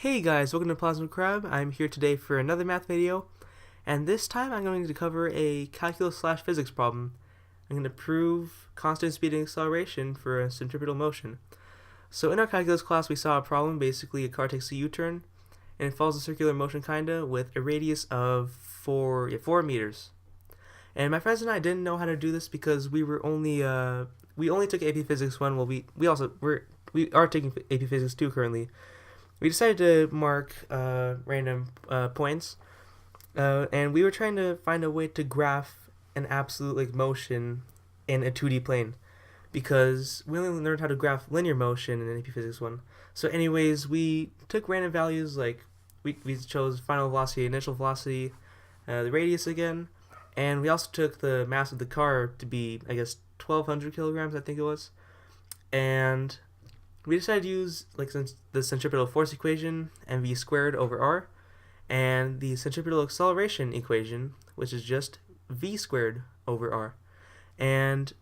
Hey guys, welcome to Plasma Crab. I'm here today for another math video, and this time I'm going to cover a calculus slash physics problem. I'm going to prove constant speed and acceleration for a centripetal motion. So in our calculus class we saw a problem, basically a car takes a U-turn, and it follows a circular motion kinda with a radius of 4 meters. And my friends and I didn't know how to do this because we only took AP Physics 1, well we are taking AP Physics 2 currently. We decided to mark random points, and we were trying to find a way to graph an absolute motion in a 2D plane, because we only learned how to graph linear motion in AP Physics 1. So anyways, we took random values, like we chose final velocity, initial velocity, the radius again, and we also took the mass of the car to be, I guess, 1,200 kilograms, I think it was, and we decided to use the centripetal force equation, mv squared over r, and the centripetal acceleration equation, which is just v squared over r. And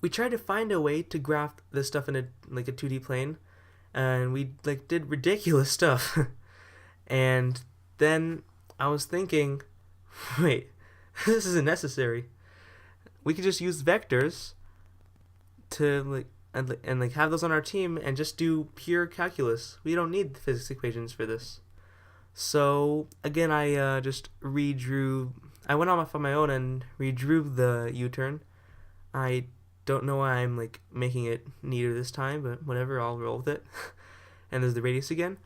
we tried to find a way to graph this stuff in a 2D plane, and we did ridiculous stuff. And then I was thinking, wait, this isn't necessary. We could just use vectors to and have those on our team and just do pure calculus. We don't need the physics equations for this. So again, I just redrew. I went off on my own and redrew the U-turn. I don't know why I'm making it neater this time, but whatever, I'll roll with it. And there's the radius again.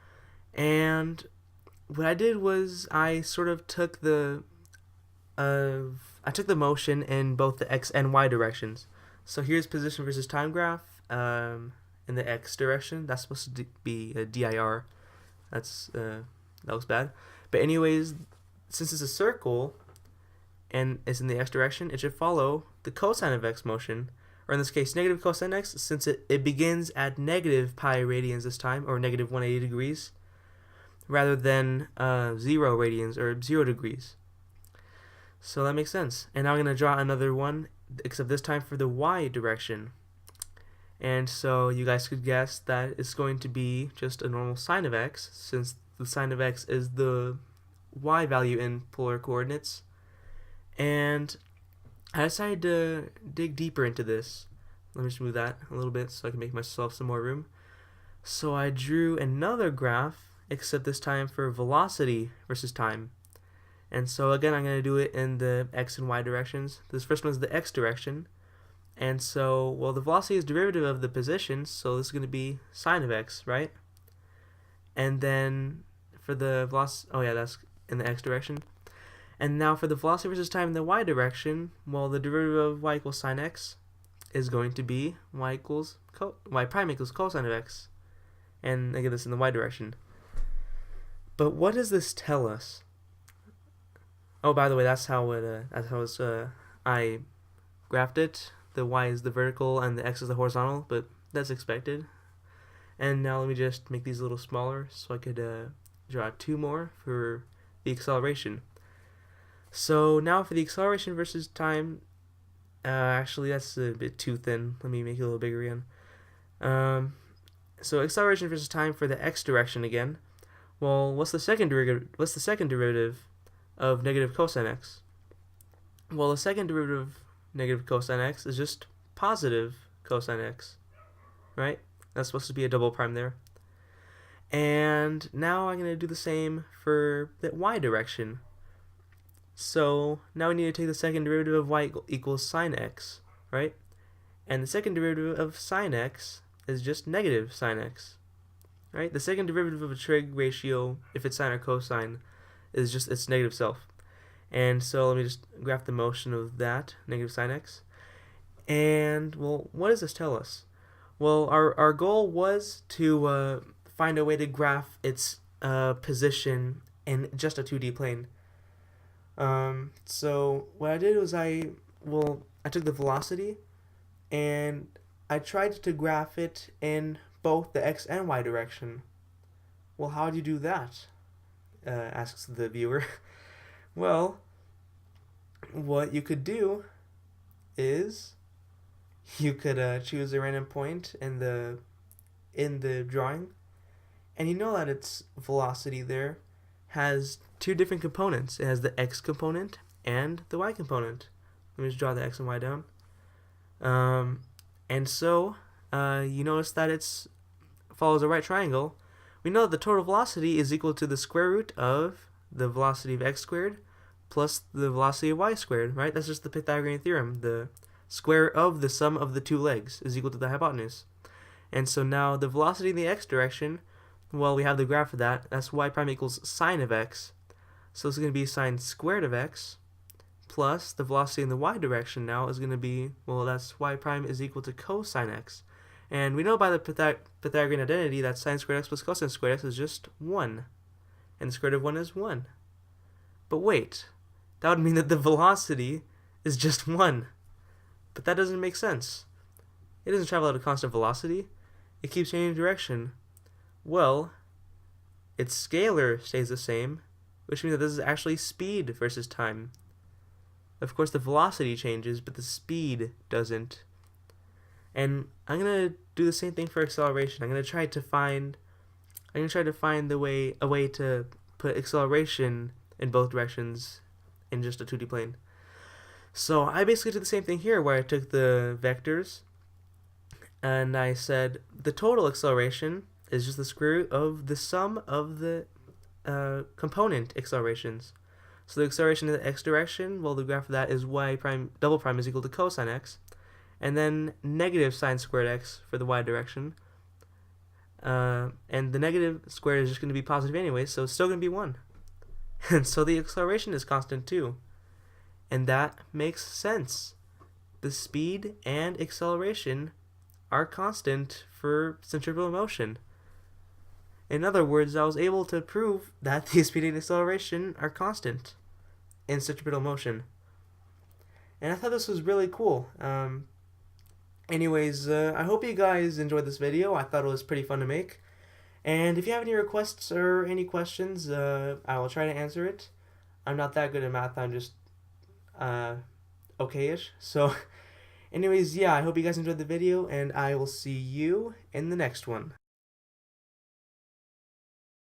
And what I did was I sort of took the motion in both the x and y directions. So here's position versus time graph. In the x direction, that's supposed to be a dir. That looks bad. But anyways, since it's a circle and it's in the x direction, it should follow the cosine of x motion, or in this case negative cosine x, since it begins at negative pi radians this time, or negative 180 degrees, rather than 0 radians or 0 degrees. So that makes sense. And now I'm going to draw another one, except this time for the y direction. And so you guys could guess that it's going to be just a normal sine of x, since the sine of x is the y value in polar coordinates. And I decided to dig deeper into this. Let me just move that a little bit so I can make myself some more room. So I drew another graph, except this time for velocity versus time. And so again, I'm going to do it in the x and y directions. This first one is the x direction. And so, well, the velocity is derivative of the position, so this is going to be sine of x, right? And then for the velocity, oh yeah, that's in the x direction. And now for the velocity versus time in the y direction, well, the derivative of y equals sine x is going to be y prime equals cosine of x. And again, this in the y direction. But what does this tell us? Oh, by the way, that's how I graphed it. The y is the vertical and the x is the horizontal, but that's expected. And now let me just make these a little smaller so I could draw two more for the acceleration. So now for the acceleration versus time, actually that's a bit too thin. Let me make it a little bigger again. So acceleration versus time for the x direction again. Well, what's the second derivative of negative cosine x? Well, the second derivative of negative cosine x is just positive cosine x, right? That's supposed to be a double prime there. And now I'm going to do the same for the y direction. So now we need to take the second derivative of y equals sine x, right? And the second derivative of sine x is just negative sine x, right? The second derivative of a trig ratio, if it's sine or cosine, is just its negative self. And so let me just graph the motion of that, negative sine x. And, well, what does this tell us? Well, our goal was to find a way to graph its position in just a 2D plane. So what I did was I took the velocity and I tried to graph it in both the x and y direction. Well, how do you do that? Asks the viewer. Well, what you could do is you could choose a random point in the drawing, And you know that its velocity there has two different components. It has the x component and the y component. Let me just draw the x and y down. And so you notice that it follows a right triangle. We know that the total velocity is equal to the square root of the velocity of x squared plus the velocity of y squared, right? That's just the Pythagorean theorem. The square of the sum of the two legs is equal to the hypotenuse. And so now the velocity in the x direction, well, we have the graph of that. That's y prime equals sine of x. So it's going to be sine squared of x plus the velocity in the y direction now is going to be, well, that's y prime is equal to cosine x. And we know by the Pythagorean identity that sine squared x plus cosine squared x is just 1. And the square root of 1 is 1. But wait, that would mean that the velocity is just 1. But that doesn't make sense. It doesn't travel at a constant velocity. It keeps changing direction. Well, its scalar stays the same, which means that this is actually speed versus time. Of course, the velocity changes, but the speed doesn't. And I'm gonna do the same thing for acceleration. I'm gonna try to find a way to put acceleration in both directions in just a 2D plane. So I basically did the same thing here, where I took the vectors and I said the total acceleration is just the square root of the sum of the component accelerations. So the acceleration in the x direction, well, the graph of that is y prime double prime is equal to cosine x, and then negative sine squared x for the y direction. And the negative squared is just going to be positive anyway, so it's still going to be 1. And so the acceleration is constant too. And that makes sense. The speed and acceleration are constant for centripetal motion. In other words, I was able to prove that the speed and acceleration are constant in centripetal motion. And I thought this was really cool. Anyways, I hope you guys enjoyed this video. I thought it was pretty fun to make. And if you have any requests or any questions, I will try to answer it. I'm not that good at math. I'm just okay-ish. So anyways, yeah, I hope you guys enjoyed the video, and I will see you in the next one.